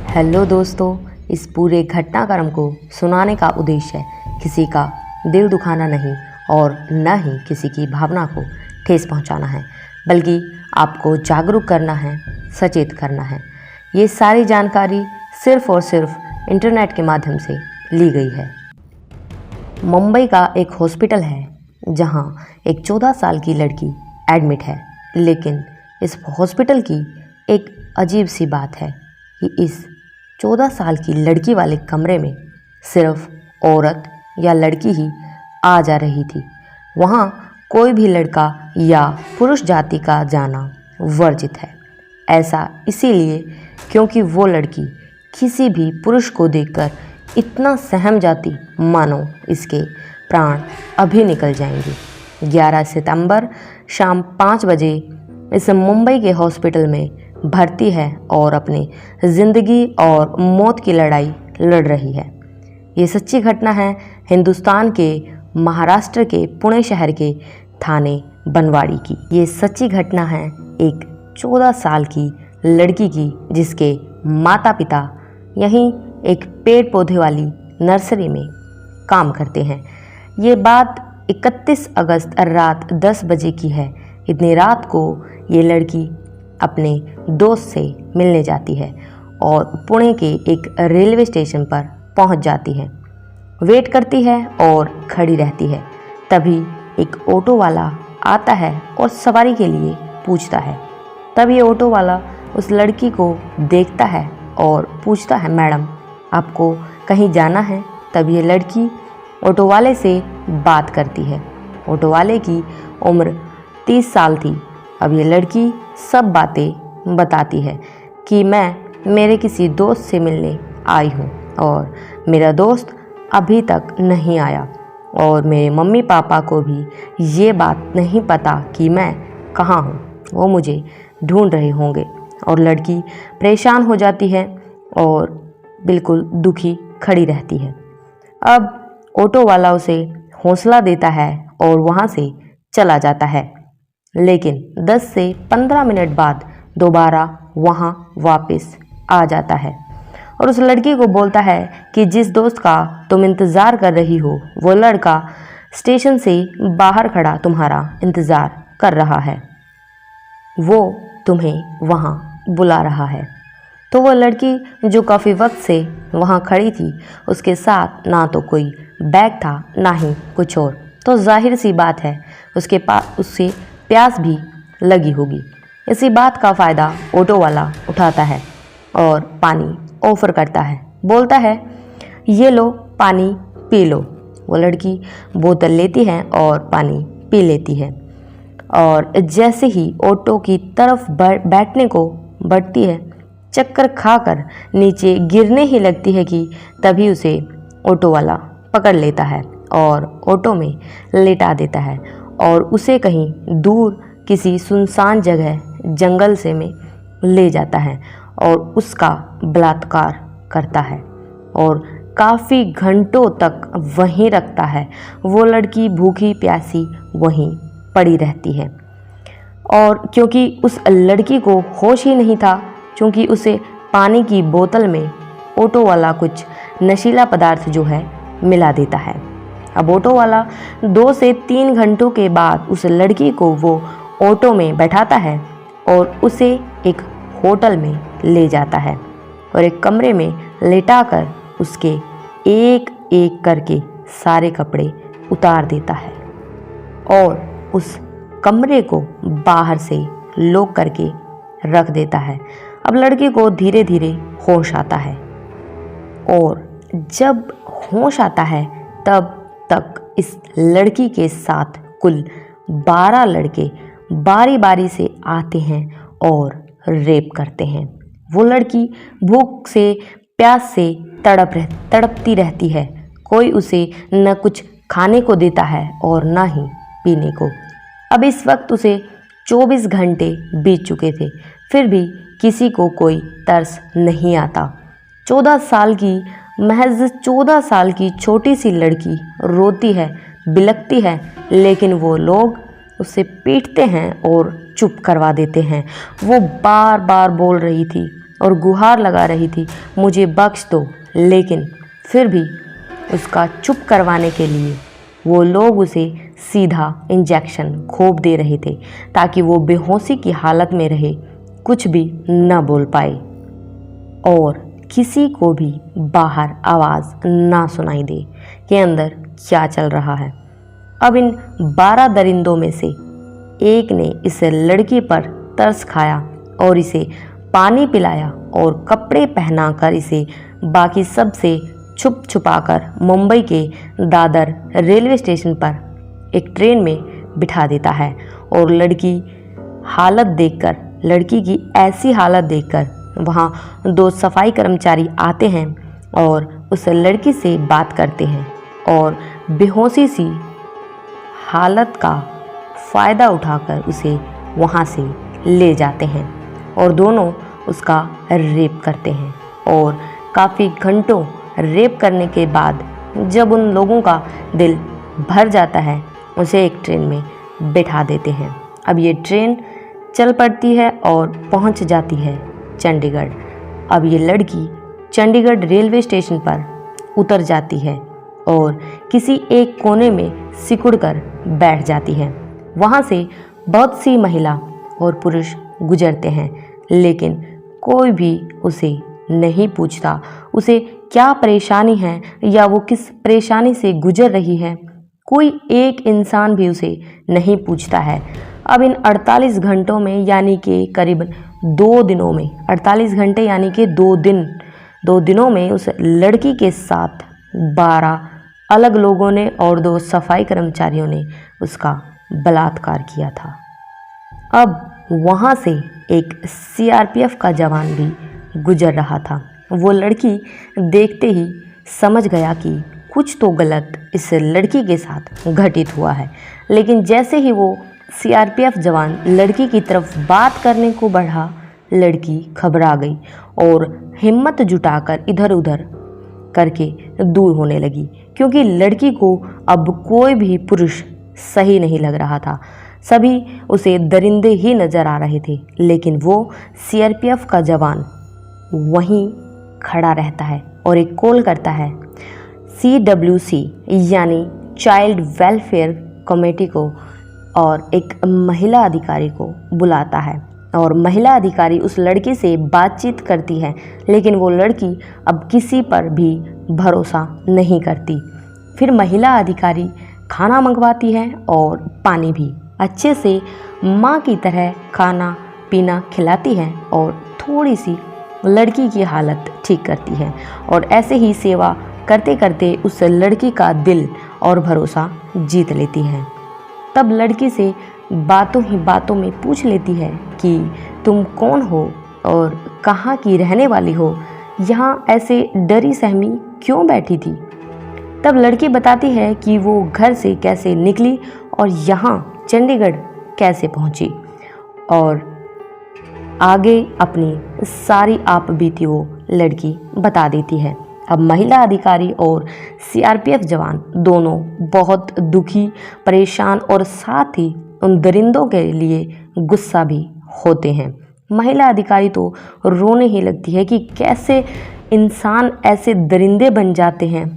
Hello दोस्तों, इस पूरे घटनाक्रम को सुनाने का उद्देश्य किसी का दिल दुखाना नहीं और न ही किसी की भावना को ठेस पहुंचाना है, बल्कि आपको जागरूक करना है, सचेत करना है। ये सारी जानकारी सिर्फ और सिर्फ इंटरनेट के माध्यम से ली गई है। मुंबई का एक हॉस्पिटल है जहां एक 14 साल की लड़की एडमिट है, लेकिन इस हॉस्पिटल की एक अजीब सी बात है कि इस 14 साल की लड़की वाले कमरे में सिर्फ औरत या लड़की ही आ जा रही थी। वहाँ कोई भी लड़का या पुरुष जाति का जाना वर्जित है। ऐसा इसीलिए क्योंकि वो लड़की किसी भी पुरुष को देखकर इतना सहम जाती मानो इसके प्राण अभी निकल जाएंगे। 11 सितंबर शाम 5 बजे इस मुंबई के हॉस्पिटल में भर्ती है और अपनी ज़िंदगी और मौत की लड़ाई लड़ रही है। ये सच्ची घटना है हिंदुस्तान के महाराष्ट्र के पुणे शहर के थाने बनवाड़ी की। ये सच्ची घटना है एक 14 साल की लड़की की, जिसके माता पिता यहीं एक पेड़ पौधे वाली नर्सरी में काम करते हैं। ये बात 31 अगस्त रात 10 बजे की है। इतनी रात को ये लड़की अपने दोस्त से मिलने जाती है और पुणे के एक रेलवे स्टेशन पर पहुंच जाती है। वेट करती है और खड़ी रहती है। तभी एक ऑटो वाला आता है और सवारी के लिए पूछता है। तब ये ऑटो वाला उस लड़की को देखता है और पूछता है, मैडम आपको कहीं जाना है? तब ये लड़की ऑटो वाले से बात करती है। ऑटो वाले की उम्र 30 साल थी। अब ये लड़की सब बातें बताती है कि मैं मेरे किसी दोस्त से मिलने आई हूँ और मेरा दोस्त अभी तक नहीं आया और मेरे मम्मी पापा को भी ये बात नहीं पता कि मैं कहाँ हूँ। वो मुझे ढूंढ रहे होंगे। और लड़की परेशान हो जाती है और बिल्कुल दुखी खड़ी रहती है। अब ऑटो वाला उसे हौसला देता है और वहाँ से चला जाता है, लेकिन 10 से 15 मिनट बाद दोबारा वहाँ वापस आ जाता है और उस लड़की को बोलता है कि जिस दोस्त का तुम इंतज़ार कर रही हो वो लड़का स्टेशन से बाहर खड़ा तुम्हारा इंतज़ार कर रहा है, वो तुम्हें वहाँ बुला रहा है। तो वो लड़की जो काफ़ी वक्त से वहाँ खड़ी थी, उसके साथ ना तो कोई बैग था ना ही कुछ और, तो जाहिर सी बात है उसके पास उससे प्यास भी लगी होगी। इसी बात का फ़ायदा ऑटो वाला उठाता है और पानी ऑफ़र करता है। बोलता है, ये लो पानी पी लो। वो लड़की बोतल लेती है और पानी पी लेती है और जैसे ही ऑटो की तरफ बैठने को बढ़ती है, चक्कर खाकर नीचे गिरने ही लगती है कि तभी उसे ऑटो वाला पकड़ लेता है और ऑटो में लेटा देता है और उसे कहीं दूर किसी सुनसान जगह जंगल से में ले जाता है और उसका बलात्कार करता है और काफ़ी घंटों तक वहीं रखता है। वो लड़की भूखी प्यासी वहीं पड़ी रहती है और क्योंकि उस लड़की को होश ही नहीं था, क्योंकि उसे पानी की बोतल में ऑटो वाला कुछ नशीला पदार्थ जो है मिला देता है। अब ऑटो वाला 2 से 3 घंटों के बाद उस लड़की को वो ऑटो में बैठाता है और उसे एक होटल में ले जाता है और एक कमरे में लेटाकर उसके एक एक करके सारे कपड़े उतार देता है और उस कमरे को बाहर से लॉक करके रख देता है। अब लड़की को धीरे धीरे होश आता है और जब होश आता है तब तक इस लड़की के साथ कुल 12 लड़के बारी बारी से आते हैं और रेप करते हैं। वो लड़की भूख से प्यास से तड़पती रहती है। कोई उसे न कुछ खाने को देता है और न ही पीने को। अब इस वक्त उसे 24 घंटे बीत चुके थे, फिर भी किसी को कोई तरस नहीं आता। 14 साल की महज 14 साल की छोटी सी लड़की रोती है, बिलखती है, लेकिन वो लोग उसे पीटते हैं और चुप करवा देते हैं। वो बार बार बोल रही थी, और गुहार लगा रही थी, मुझे बख्श दो। लेकिन फिर भी उसका चुप करवाने के लिए वो लोग उसे सीधा इंजेक्शन घोंप दे रहे थे ताकि वो बेहोशी की हालत में रहे, कुछ भी न बोल पाए और किसी को भी बाहर आवाज़ ना सुनाई दे कि अंदर क्या चल रहा है। अब इन 12 दरिंदों में से एक ने इस लड़की पर तरस खाया और इसे पानी पिलाया और कपड़े पहनाकर इसे बाकी सब से छुप छुपाकर मुंबई के दादर रेलवे स्टेशन पर एक ट्रेन में बिठा देता है। और लड़की की ऐसी हालत देखकर वहाँ 2 सफाई कर्मचारी आते हैं और उस लड़की से बात करते हैं और बेहोशी सी हालत का फ़ायदा उठाकर उसे वहाँ से ले जाते हैं और दोनों उसका रेप करते हैं। और काफ़ी घंटों रेप करने के बाद जब उन लोगों का दिल भर जाता है, उसे एक ट्रेन में बिठा देते हैं। अब ये ट्रेन चल पड़ती है और पहुंच जाती है चंडीगढ़। अब ये लड़की चंडीगढ़ रेलवे स्टेशन पर उतर जाती है और किसी एक कोने में सिकुड़कर बैठ जाती है। वहाँ से बहुत सी महिला और पुरुष गुजरते हैं, लेकिन कोई भी उसे नहीं पूछता उसे क्या परेशानी है या वो किस परेशानी से गुजर रही है। कोई एक इंसान भी उसे नहीं पूछता है। अब इन 48 घंटों में यानी कि करीब 2 दिनों में, 48 घंटे यानी कि 2 दिनों में उस लड़की के साथ 12 अलग लोगों ने और 2 सफाई कर्मचारियों ने उसका बलात्कार किया था। अब वहाँ से एक CRPF का जवान भी गुजर रहा था। वो लड़की देखते ही समझ गया कि कुछ तो गलत इस लड़की के साथ घटित हुआ है। लेकिन जैसे ही वो CRPF जवान लड़की की तरफ बात करने को बढ़ा, लड़की घबरा गई और हिम्मत जुटाकर इधर उधर करके दूर होने लगी, क्योंकि लड़की को अब कोई भी पुरुष सही नहीं लग रहा था। सभी उसे दरिंदे ही नज़र आ रहे थे। लेकिन वो CRPF का जवान वहीं खड़ा रहता है और एक कॉल करता है CWC यानी चाइल्ड वेलफेयर कमेटी को और एक महिला अधिकारी को बुलाता है। और महिला अधिकारी उस लड़की से बातचीत करती है, लेकिन वो लड़की अब किसी पर भी भरोसा नहीं करती। फिर महिला अधिकारी खाना मंगवाती है और पानी भी अच्छे से माँ की तरह खाना पीना खिलाती है और थोड़ी सी लड़की की हालत ठीक करती है। और ऐसे ही सेवा करते करते उस लड़की का दिल और भरोसा जीत लेती है। तब लड़की से बातों ही बातों में पूछ लेती है कि तुम कौन हो और कहाँ की रहने वाली हो, यहाँ ऐसे डरी सहमी क्यों बैठी थी। तब लड़की बताती है कि वो घर से कैसे निकली और यहाँ चंडीगढ़ कैसे पहुँची और आगे अपनी सारी आप बीती वो लड़की बता देती है। अब महिला अधिकारी और CRPF जवान दोनों बहुत दुखी, परेशान और साथ ही उन दरिंदों के लिए गुस्सा भी होते हैं। महिला अधिकारी तो रोने ही लगती है कि कैसे इंसान ऐसे दरिंदे बन जाते हैं।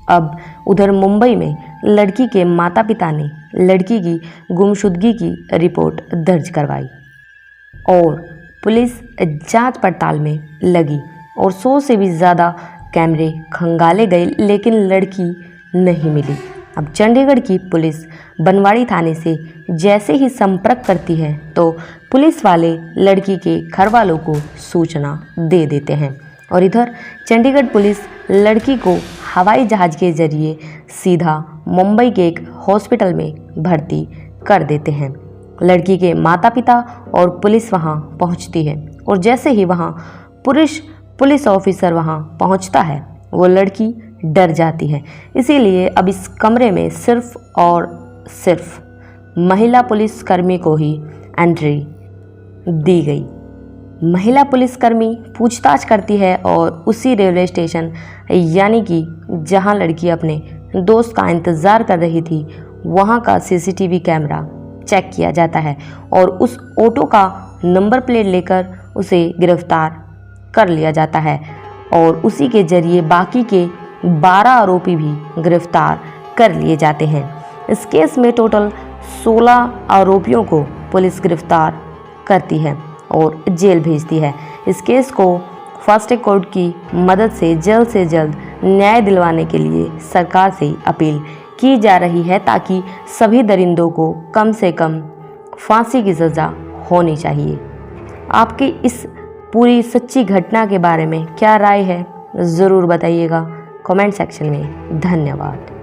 अब उधर मुंबई में लड़की के माता पिता ने लड़की की गुमशुदगी की रिपोर्ट दर्ज करवाई और पुलिस जांच पड़ताल में लगी और 100 से भी ज़्यादा कैमरे खंगाले गए, लेकिन लड़की नहीं मिली। अब चंडीगढ़ की पुलिस बनवाड़ी थाने से जैसे ही संपर्क करती है तो पुलिस वाले लड़की के घर वालों को सूचना दे देते हैं और इधर चंडीगढ़ पुलिस लड़की को हवाई जहाज़ के जरिए सीधा मुंबई के एक हॉस्पिटल में भर्ती कर देते हैं। लड़की के माता पिता और पुलिस वहां पहुंचती है और जैसे ही वहां पुलिस ऑफिसर वहां पहुंचता है, वो लड़की डर जाती है। इसीलिए अब इस कमरे में सिर्फ और सिर्फ महिला पुलिसकर्मी को ही एंट्री दी गई। महिला पुलिसकर्मी पूछताछ करती है और उसी रेलवे स्टेशन यानी कि जहां लड़की अपने दोस्त का इंतज़ार कर रही थी, वहां का CCTV कैमरा चेक किया जाता है और उस ऑटो का नंबर प्लेट लेकर उसे गिरफ्तार कर लिया जाता है और उसी के जरिए बाकी के 12 आरोपी भी गिरफ्तार कर लिए जाते हैं। इस केस में टोटल 16 आरोपियों को पुलिस गिरफ्तार करती है और जेल भेजती है। इस केस को फास्ट ट्रैक कोर्ट की मदद से जल्द न्याय दिलवाने के लिए सरकार से अपील की जा रही है, ताकि सभी दरिंदों को कम से कम फांसी की सज़ा होनी चाहिए। आपकी इस पूरी सच्ची घटना के बारे में क्या राय है, ज़रूर बताइएगा कमेंट सेक्शन में। धन्यवाद।